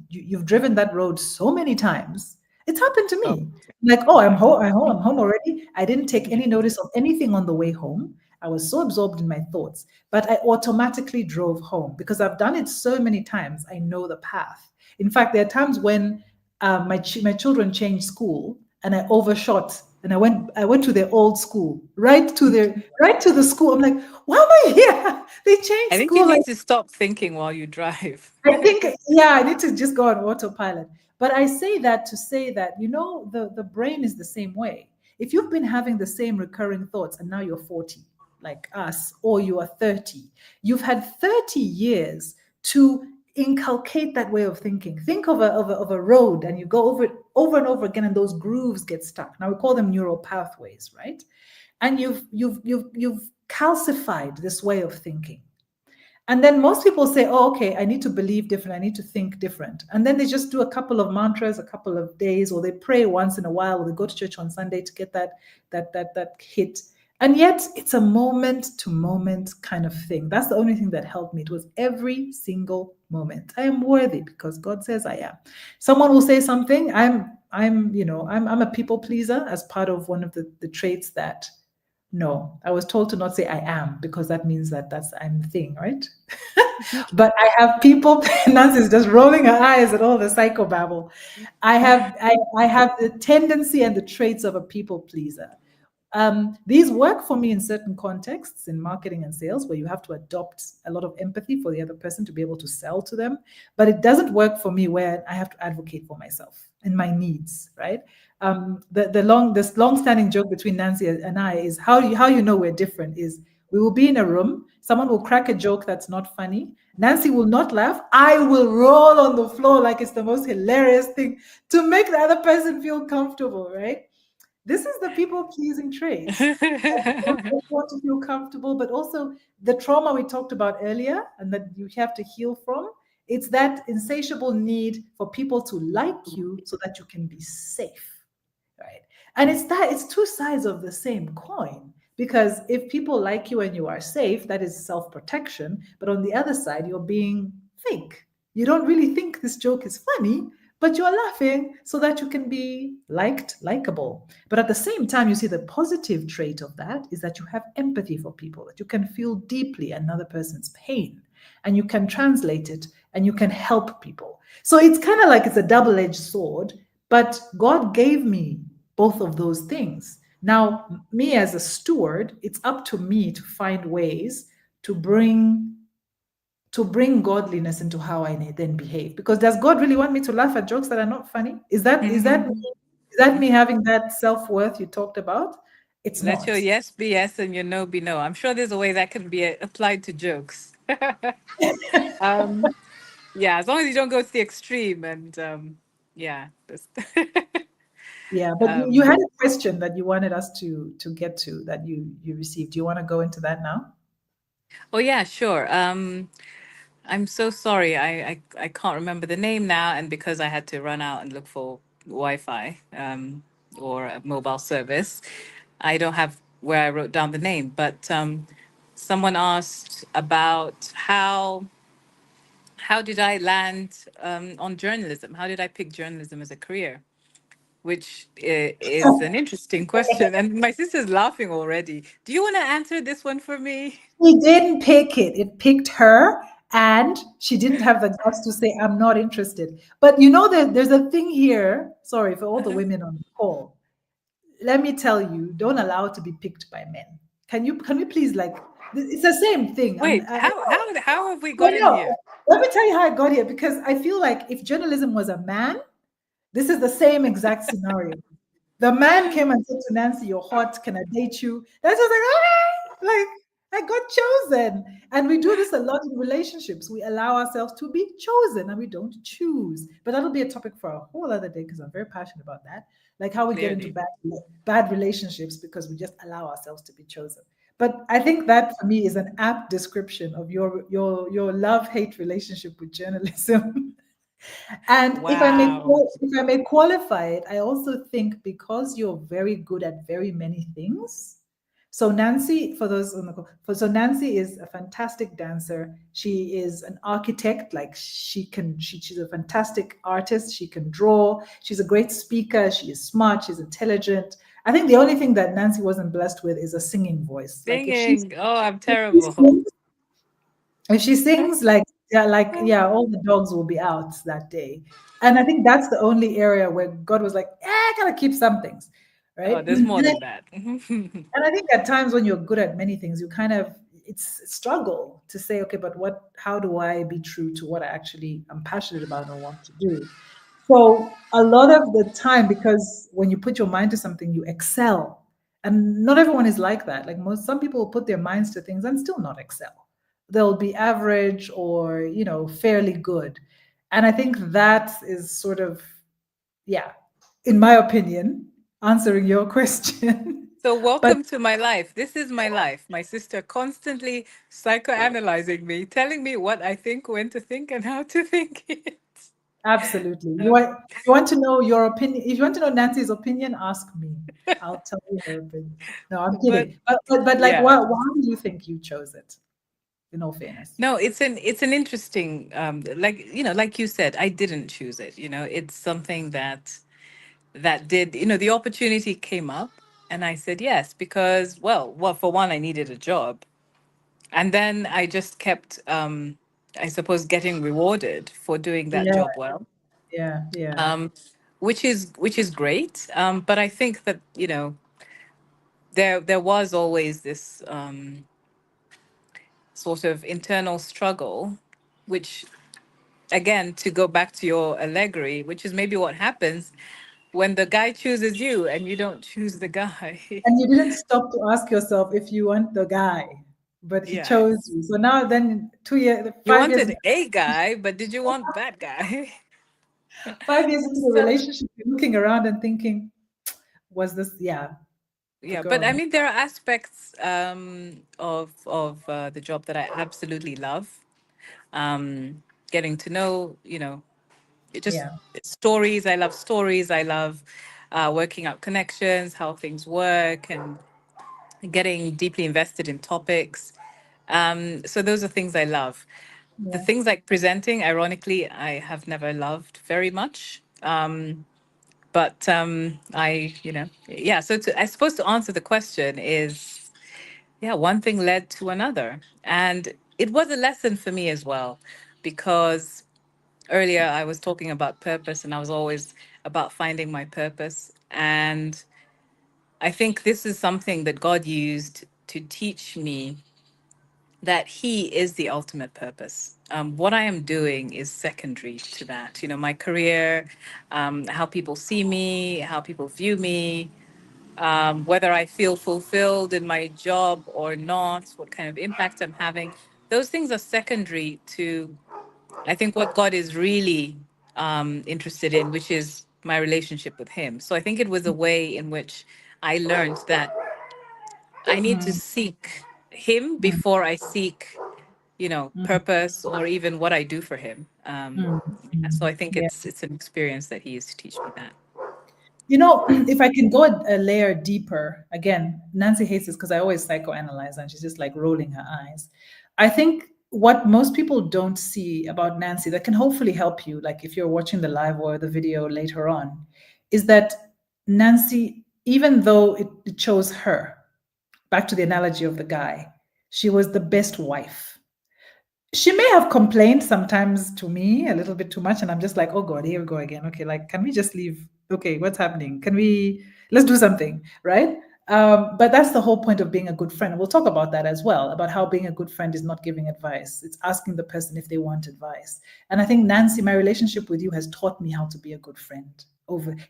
You've driven that road so many times. It's happened to Oh, me. Like, oh, I'm yeah. home, I'm home already. I didn't take any notice of anything on the way home. I was so absorbed in my thoughts, but I automatically drove home because I've done it so many times. I know the path. In fact, there are times when my children changed school and I overshot and I went to their old school, right to the school. I'm like, why am I here? They changed I think you school. Like, need to stop thinking while you drive. I think, yeah, I need to just go on autopilot. But I say that to say that, the brain is the same way. If you've been having the same recurring thoughts and now you're 40, like us, or you are 30, you've had 30 years to inculcate that way of thinking. Think of a road and you go over it over and over again, and those grooves get stuck. Now we call them neural pathways, right? And you've calcified this way of thinking. And then most people say, oh, okay, I need to believe different. I need to think different. And then they just do a couple of mantras, a couple of days, or they pray once in a while, or they go to church on Sunday to get that hit. And yet it's a moment to moment kind of thing. That's the only thing that helped me. It was every single moment. I am worthy because God says I am. Someone will say something. I'm a people pleaser as part of one of the traits that no, I was told to not say I am because that means that's I'm the thing, right? But I have people. Nancy's just rolling her eyes at all the psychobabble. I have the tendency and the traits of a people pleaser. These work for me in certain contexts in marketing and sales where you have to adopt a lot of empathy for the other person to be able to sell to them. But it doesn't work for me where I have to advocate for myself and my needs, right? This long-standing joke between Nancy and I is how you know we're different is we will be in a room, someone will crack a joke that's not funny. Nancy will not laugh. I will roll on the floor like it's the most hilarious thing to make the other person feel comfortable, right? This is the people pleasing trait. I want to feel comfortable, but also the trauma we talked about earlier and that you have to heal from. It's that insatiable need for people to like you so that you can be safe, right? And it's two sides of the same coin. Because if people like you and you are safe, that is self protection. But on the other side, you're being fake. You don't really think this joke is funny, but you're laughing so that you can be liked, likable. But at the same time, you see the positive trait of that is that you have empathy for people, that you can feel deeply another person's pain and you can translate it and you can help people. So it's kind of like it's a double edged sword, but God gave me both of those things. Now, me as a steward, it's up to me to find ways to bring godliness into how I then behave. Because does God really want me to laugh at jokes that are not funny? Is that me having that self-worth you talked about? It's Let your not. yes be yes and your no be no. I'm sure there's a way that can be applied to jokes. um, yeah, as long as you don't go to the extreme. And yeah, Yeah, but you um, had a question that you wanted us to get to that you received. Do you want to go into that now? oh yeah, sure. I'm so sorry. I can't remember the name now, and because I had to run out and look for Wi-Fi or a mobile service, I don't have where I wrote down the name. But someone asked about how did I land on journalism? How did I pick journalism as a career? Which is an interesting question, and my sister's laughing already. Do you want to answer this one for me? He didn't pick it. It picked her, and she didn't have the guts to say, I'm not interested. But you know that there's a thing here. Sorry for all the women on the call. Let me tell you, don't allow it to be picked by men. Can we please like it's the same thing. Wait, how have we I gotten know. here? Let me tell you how I got here because I feel like if journalism was a man, this is the same exact scenario. The man came and said to Nancy, "You're hot. Can I date you?" That's just like I got chosen. And we do this a lot in relationships. We allow ourselves to be chosen and we don't choose. But that'll be a topic for a whole other day because I'm very passionate about that. Like how we get into Clearly. bad relationships because we just allow ourselves to be chosen. But I think that for me is an apt description of your love-hate relationship with journalism. And Wow. if I may qualify it, I also think because you're very good at very many things. So Nancy, for those on the call, so Nancy is a fantastic dancer. She is an architect. Like she's a fantastic artist. She can draw. She's a great speaker. She is smart. She's intelligent. I think the only thing that Nancy wasn't blessed with is a singing voice. Like Singing. Oh, I'm if she terrible. sings, if she sings like all the dogs will be out that day. And I think that's the only area where God was like, I gotta keep some things, Oh, right? there's more than that. And I think at times when you're good at many things, you kind of it's a struggle to say, okay, but how do I be true to what I actually am passionate about and want to do? So a lot of the time, because when you put your mind to something, you excel. And not everyone is like that. Like some people will put their minds to things and still not excel. They'll be average or, fairly good. And I think that is sort of, yeah, in my opinion, answering your question. So But welcome to my life. This is my life. My sister constantly psychoanalyzing me, telling me what I think, when to think, and how to think it. absolutely. Um, You want to know your opinion. If you want to know Nancy's opinion, ask me. I'll tell you her opinion. No, I'm but kidding. But like, yeah, why do you think you chose it? In all fairness. no, it's an interesting, like like you said, I didn't choose it. It's something that did. The opportunity came up, and I said yes because, well, for one, I needed a job, and then I just kept, I suppose, getting rewarded for doing that Yeah, job well, yeah. um, which is great. But I think that there was always this sort of internal struggle, which, again, to go back to your allegory, which is maybe what happens when the guy chooses you and you don't choose the guy. And you didn't stop to ask yourself if you want the guy, but he Yeah, chose you. So now, then 2 years, you 5 years, wanted a guy, but did you want that guy? 5 years into the So relationship, you're looking around and thinking, was this, yeah, the yeah, but I girl? mean, there are aspects of the job that I absolutely love. Getting to know, it just Yeah, it's stories. I love stories. I love working out connections, how things work, and getting deeply invested in topics. So those are things I love. The yeah. things like presenting, ironically, I have never loved very much. But yeah. So I suppose to answer the question is, yeah, one thing led to another. And it was a lesson for me as well, because earlier I was talking about purpose and I was always about finding my purpose. And I think this is something that God used to teach me that He is the ultimate purpose. What I am doing is secondary to that. My career, how people see me, how people view me, whether I feel fulfilled in my job or not, what kind of impact I'm having. Those things are secondary to, I think, what God is really interested in, which is my relationship with Him. So I think it was a way in which I learned that I need to Mm, seek Him mm, before I seek, mm, purpose or even what I do for Him. mm, Yeah, so mm. I think Yeah. it's an experience that He used to teach me that. If I can go a layer deeper, again, Nancy hates this because I always psychoanalyze and she's just like rolling her eyes. I think what most people don't see about Nancy that can hopefully help you, like if you're watching the live or the video later on, is that Nancy, even though it chose her, back to the analogy of the guy, she was the best wife. She may have complained sometimes to me a little bit too much, and I'm just like, oh God, here we go again. Okay, like, can we just leave? Okay, what's happening? Let's do something, right? But that's the whole point of being a good friend. We'll talk about that as well, about how being a good friend is not giving advice. It's asking the person if they want advice. And I think, Nancy, my relationship with you has taught me how to be a good friend.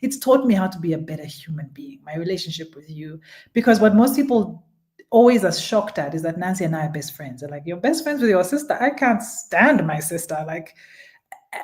It's taught me how to be a better human being, my relationship with you. Because what most people always as shocked at is that Nancy and I are best friends. They're like, you're best friends with your sister? I can't stand my sister. Like,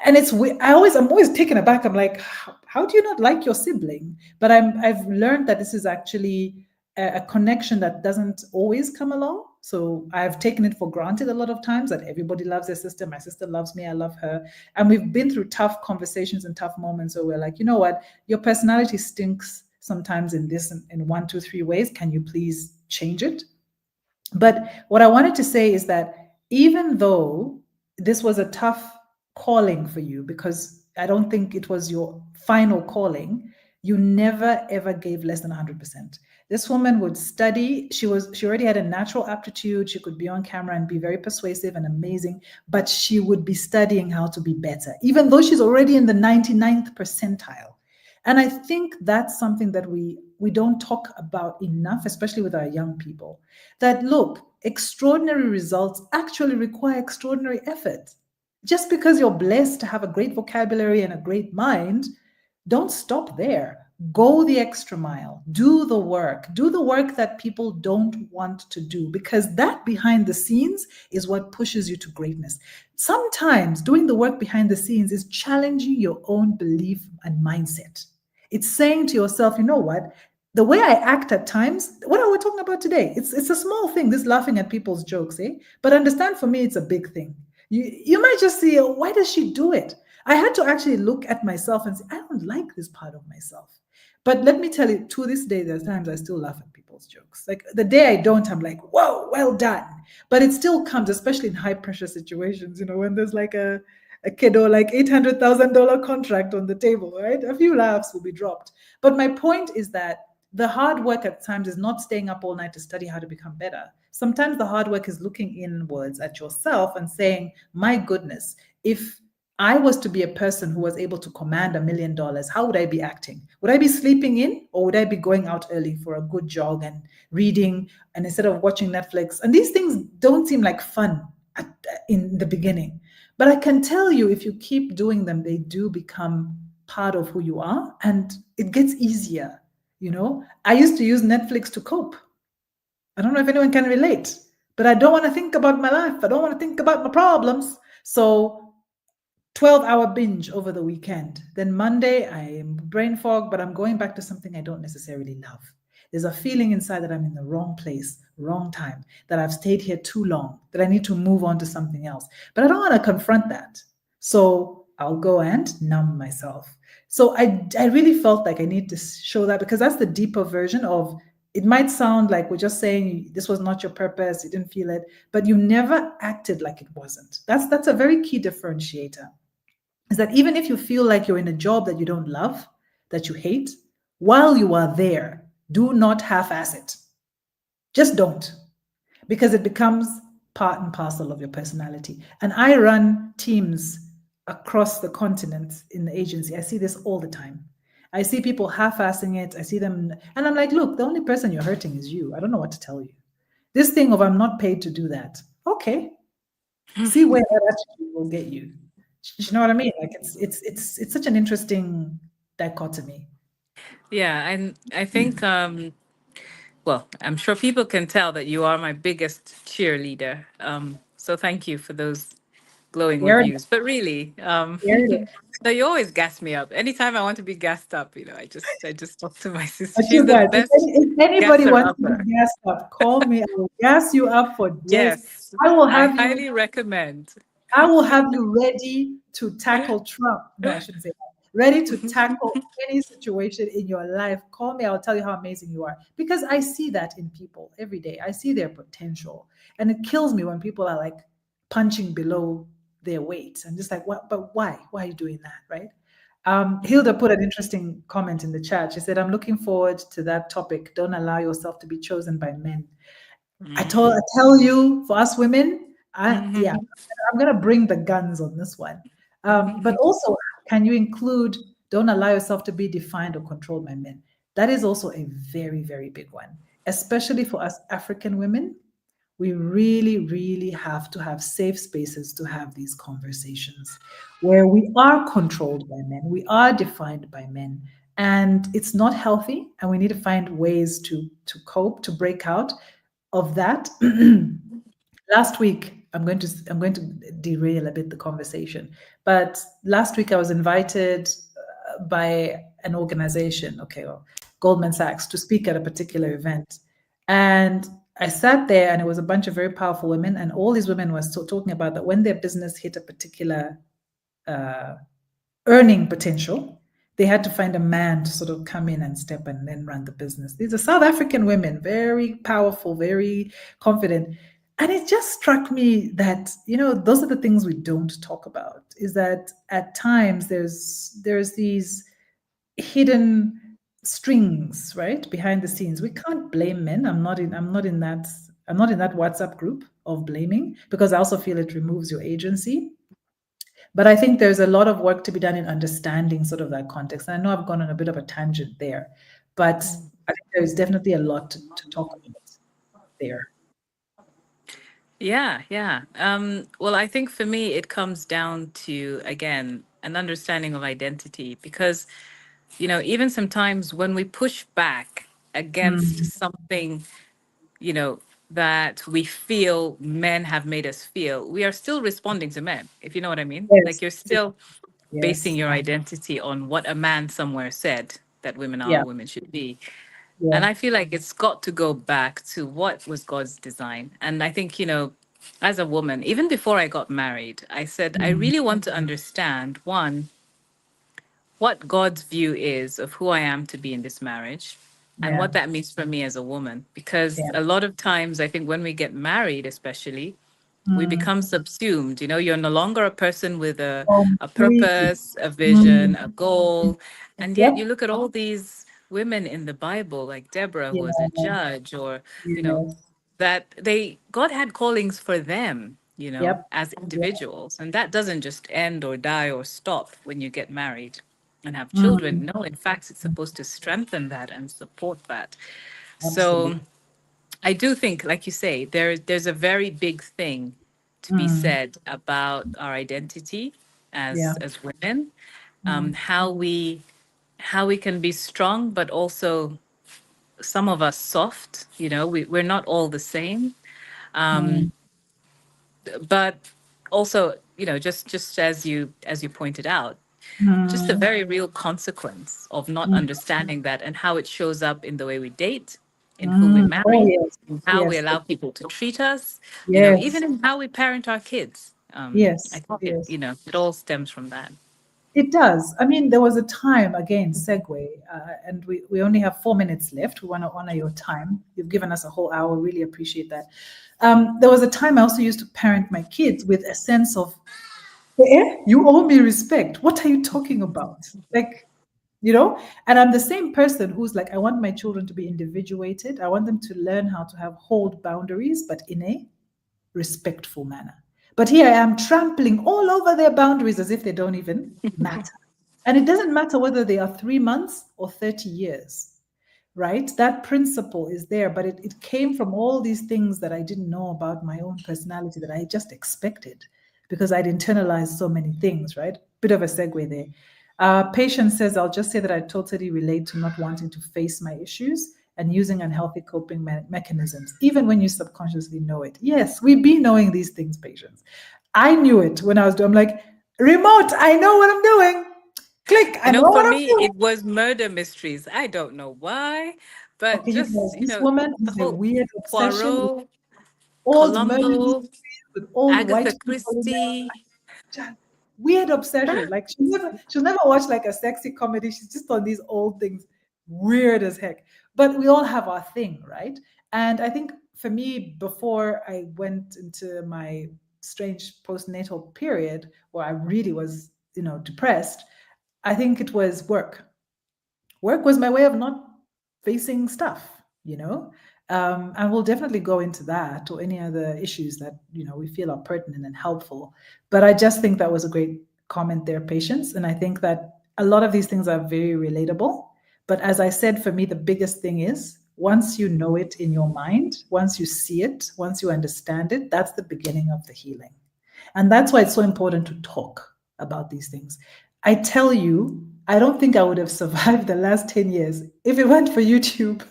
and I'm always taken aback. I'm like, how do you not like your sibling? But I've learned that this is actually a connection that doesn't always come along. So I've taken it for granted a lot of times that everybody loves their sister. My sister loves me. I love her. And we've been through tough conversations and tough moments where we're like, you know what? Your personality stinks sometimes in this, in one, two, three ways. Can you please change it? But what I wanted to say is that even though this was a tough calling for you, because I don't think it was your final calling, you never ever gave less than 100%. This woman would study. She already had a natural aptitude. She could be on camera and be very persuasive and amazing, but she would be studying how to be better, even though she's already in the 99th percentile. And I think that's something that we don't talk about enough, especially with our young people, that look, extraordinary results actually require extraordinary effort. Just because you're blessed to have a great vocabulary and a great mind, don't stop there. Go the extra mile. Do the work that people don't want to do, because that behind the scenes is what pushes you to greatness. Sometimes doing the work behind the scenes is challenging your own belief and mindset. It's saying to yourself, you know what? The way I act at times, what are we talking about today? It's a small thing, this laughing at people's jokes, eh? But understand for me, it's a big thing. You might just see, oh, why does she do it? I had to actually look at myself and say, I don't like this part of myself. But let me tell you, to this day, there's times I still laugh at people's jokes. Like the day I don't, I'm like, whoa, well done. But it still comes, especially in high pressure situations, when there's like a kid or like $800,000 contract on the table, right? A few laughs will be dropped. But my point is that the hard work at times is not staying up all night to study how to become better. Sometimes the hard work is looking inwards at yourself and saying, my goodness, if I was to be a person who was able to command $1 million, how would I be acting? Would I be sleeping in, or would I be going out early for a good jog and reading, and instead of watching Netflix? And these things don't seem like fun in the beginning. But I can tell you, if you keep doing them, they do become part of who you are, and it gets easier. I used to use Netflix to cope. I don't know if anyone can relate, but I don't want to think about my life. I don't want to think about my problems. So 12-hour binge over the weekend. Then Monday, I am brain fog, but I'm going back to something I don't necessarily love. There's a feeling inside that I'm in the wrong place, wrong time, that I've stayed here too long, that I need to move on to something else. But I don't want to confront that. So I'll go and numb myself. So I really felt like I need to show that, because that's the deeper version of it. Might sound like we're just saying this was not your purpose, you didn't feel it, but you never acted like it wasn't. That's a very key differentiator, is that even if you feel like you're in a job that you don't love, that you hate, while you are there, do not half-ass it. Just don't, because it becomes part and parcel of your personality. And I run teams across the continent in the agency. I see this all the time. I see people half-assing it. I see them, and I'm like, look, the only person you're hurting is you. I don't know what to tell you. This thing of I'm not paid to do that. Okay, see where that attitude will get you. You know what I mean? Like it's such an interesting dichotomy. Yeah, and I think well, I'm sure people can tell that you are my biggest cheerleader. So thank you for those glowing There it reviews. But really, there it is. no, you always gas me up. Anytime I want to be gassed up, I just talk to my sister. But you She's the guys, best if anybody gasser wants to upper. be gassed up, call me. I will gas you up for days. Yes, I will I have you. highly recommend. I will have you ready to tackle Trump. No, I shouldn't say that. Ready to tackle any situation in your life. Call me. I'll tell you how amazing you are. Because I see that in people every day. I see their potential. And it kills me when people are like punching below their weight. I'm just like, what? But why? Why are you doing that? Right? Hilda put an interesting comment in the chat. She said, I'm looking forward to that topic. Don't allow yourself to be chosen by men. I tell you, for us women, yeah, Mhm. I'm gonna bring the guns on this one. But also, can you include don't allow yourself to be defined or controlled by men? That is also a very, very big one, especially for us African women. We really, really have to have safe spaces to have these conversations where we are controlled by men, we are defined by men, and it's not healthy. And we need to find ways to cope, to break out of that. Last week, I'm going to derail a bit the conversation, but last week I was invited by an organization, okay, well, Goldman Sachs, to speak at a particular event, and I sat there, and it was a bunch of very powerful women, and all these women were still talking about that when their business hit a particular uh, earning potential, they had to find a man to sort of come in and step and then run the business. These are South African women, very powerful, very confident. And it just struck me that, those are the things we don't talk about, is that at times there's these hidden strings, right, behind the scenes. We can't blame men. I'm not in that WhatsApp group of blaming, because I also feel it removes your agency. But I think there's a lot of work to be done in understanding sort of that context. And I know I've gone on a bit of a tangent there, but I think there's definitely a lot to talk about there. Yeah, yeah. Well, I think for me, it comes down to, again, an understanding of identity because, even sometimes when we push back against Mm, something, you know, that we feel men have made us feel, we are still responding to men, if you know what I mean. Like yes, you're still basing yes, your identity on what a man somewhere said that women are yeah, or women should be. Yeah. And I feel like it's got to go back to what was God's design. And I think, as a woman, even before I got married, I said, I Mm, really want to understand one, what God's view is of who I am to be in this marriage and yeah. what that means for me as a woman. Because Yeah. a lot of times, I think when we get married, especially, we Mm, become subsumed. You're no longer a person with a completely. purpose, a Mm, vision, a goal. And yet you yep. look at all these women in the Bible, like Deborah, who Yeah. was a judge, or, Yes. that God had callings for them, Yep. as Yep. individuals. And that doesn't just end or die or stop when you get married and have Mm, children. No, in fact, it's supposed to strengthen that and support that. So absolutely. I do think, like you say, there's a very big thing to be Mm, said about our identity yeah. as women, Mm, how we can be strong, but also some of us soft. We're not all the same, mm, but also, just as you pointed out, just a mm, very real consequence of not mm, understanding that, and how it shows up in the way we date, in who we mm. Oh, marry, yes. in how we Yes. allow people to treat us, Yes. even in how we parent our kids. I Yes. think Yes. it all stems from that. It does. I mean, there was a time, again, segue, and we only have 4 minutes left. We want to honor your time. You've given us a whole hour. Really appreciate that. There was a time I also used to parent my kids with a sense of, you owe me respect. What are you talking about? Like, and I'm the same person who's like, I want my children to be individuated. I want them to learn how to hold boundaries, but in a respectful manner. But here I am trampling all over their boundaries as if they don't even matter. And it doesn't matter whether they are 3 months or 30 years, right? That principle is there, but it came from all these things that I didn't know about my own personality that I just expected because I'd internalized so many things, right? Bit of a segue there. Patience says, I'll just say that I totally relate to not wanting to face my issues and using unhealthy coping mechanisms, even when you subconsciously know it. Yes, we be knowing these things, Patience. I knew it when I was doing, I'm like, remote, I know what I'm doing. Click, I know For what I'm me, doing. it was murder mysteries. I don't know why, but Okay, you guys, just, this woman the has a whole weird obsession with Poirot, old murder Columbo, mysteries, with old white Agatha people in Christie. there. Weird obsession. Like she'll never watch like a sexy comedy. She's just on these old things. Weird as heck. But we all have our thing, right? And I think for me, before I went into my strange postnatal period where I really was, depressed, I think it was work. Work was my way of not facing stuff, and we'll definitely go into that or any other issues that we feel are pertinent and helpful. But I just think that was a great comment there, Patience, and I think that a lot of these things are very relatable. But as I said, for me, the biggest thing is once you know it in your mind, once you see it, once you understand it, that's the beginning of the healing. And that's why it's so important to talk about these things. I tell you, I don't think I would have survived the last 10 years if it weren't for YouTube.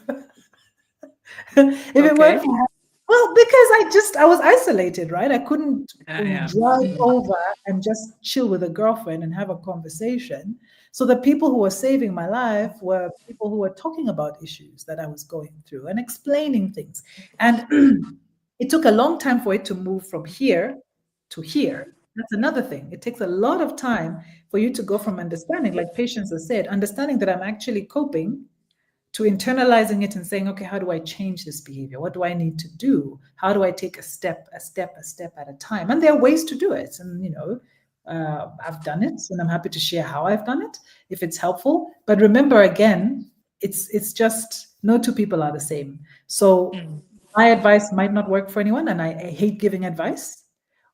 If it weren't Okay. for, well, because I was isolated, right? I couldn't Yeah. drive over and just chill with a girlfriend and have a conversation. So the people who were saving my life were people who were talking about issues that I was going through and explaining things. And it took a long time for it to move from here to here. That's another thing. It takes a lot of time for you to go from understanding, like Patience has said, understanding that I'm actually coping to internalizing it and saying, okay, how do I change this behavior? What do I need to do? How do I take a step at a time? And there are ways to do it. And, I've done it and I'm happy to share how I've done it if it's helpful. But remember, again, it's just no two people are the same. So my advice might not work for anyone, and I hate giving advice.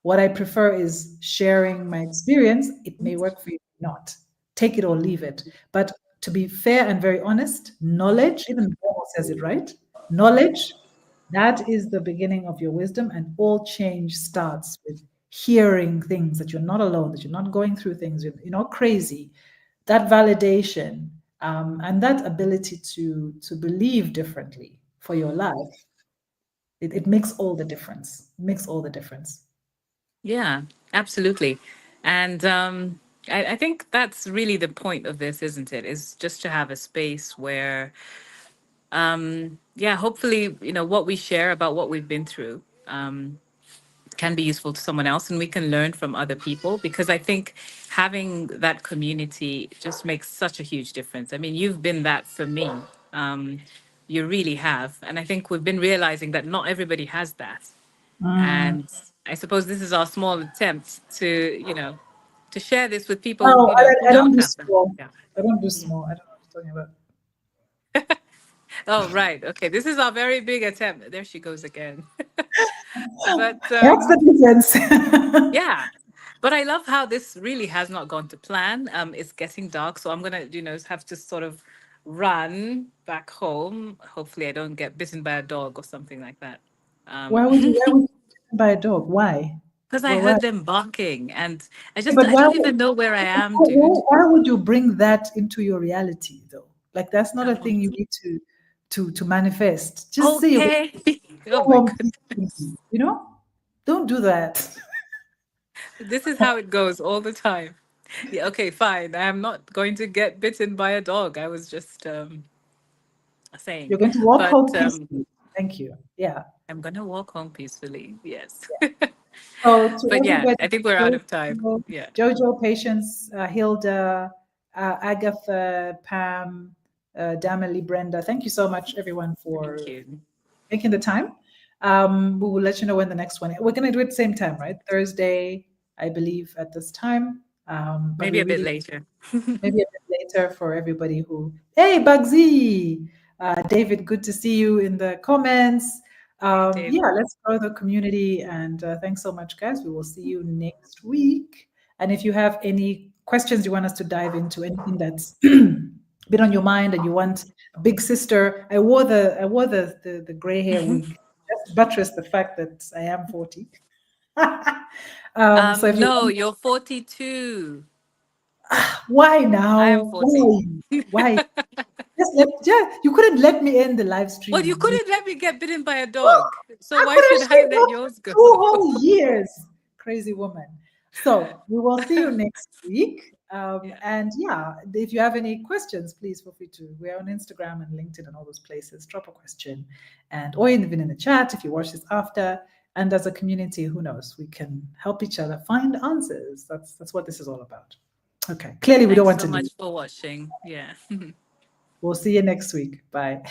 What I prefer is sharing my experience. It may work for you, not. Take it or leave it. But to be fair and very honest, knowledge, even Paul says it right, knowledge, that is the beginning of your wisdom, and all change starts with hearing things that you're not alone, that you're not going through things, you're not crazy. That validation and that ability to believe differently for your life, it makes all the difference. It makes all the difference. Yeah, absolutely. And I think that's really the point of this, isn't it? Is just to have a space where Yeah, hopefully, what we share about what we've been through can be useful to someone else, and we can learn from other people, because I think having that community just makes such a huge difference. I mean, you've been that for me. Um, you really have. And I think we've been realizing that not everybody has that. Mm. And I suppose this is our small attempt to share this with people, Oh, who I don't don't do have them. small. Yeah. I don't do small. I don't know what you're talking about. Oh, right. Okay. This is our very big attempt. There she goes again. But That's the difference. yeah. But I love how this really has not gone to plan. It's getting dark, so I'm gonna, have to sort of run back home. Hopefully, I don't get bitten by a dog or something like that. Why would you? Why would you be bitten by a dog? Why? Because I Well, why? heard them barking, and Yeah, but I why don't would even know where I am, dude. why would you bring that into your reality though? Like that's not a Um, thing you need to manifest. Just say you're going okay. to Oh go my home goodness. peacefully, you know? Don't do that. This is how it goes all the time. Yeah, okay, fine. I'm not going to get bitten by a dog. I was just saying. You're going to walk But home peacefully. Thank you. Yeah. I'm gonna walk home peacefully. Yes. So to But yeah, everybody, I think we're out of time. Jojo, Yeah. Jojo, Patience, Hilda, Agatha, Pam, Damali, Brenda, thank you so much, everyone, Thank for you. making the time. We will let you know when the next one. We're going to do it same time, right? Thursday, I believe, at this time. But Maybe we a bit really later. maybe a bit later for everybody who. Hey, Bugsy, David, good to see you in the comments. Hey, Dave. Yeah, let's grow the community, and thanks so much, guys. We will see you next week. And if you have any questions you want us to dive into, anything that's been on your mind, and you want a big sister, I wore the gray hair wig just buttress the fact that I am 40. So if you No, want, you're 42. why I am now? 40. Why? Yeah, you couldn't let me end the live Well, you stream. couldn't let me get bitten by a dog. So I why could have should I shaved let off yours go? 2 whole years. Crazy woman. So we will see you next week. Yeah. And yeah, if you have any questions, please feel free to. We're on Instagram and LinkedIn and all those places. Drop a question, and or even in the chat if you watch this after. And as a community, who knows, we can help each other find answers. That's what this is all about. Okay. Clearly, we don't Thanks want so to leave. much for watching. Yeah. We'll see you next week. Bye.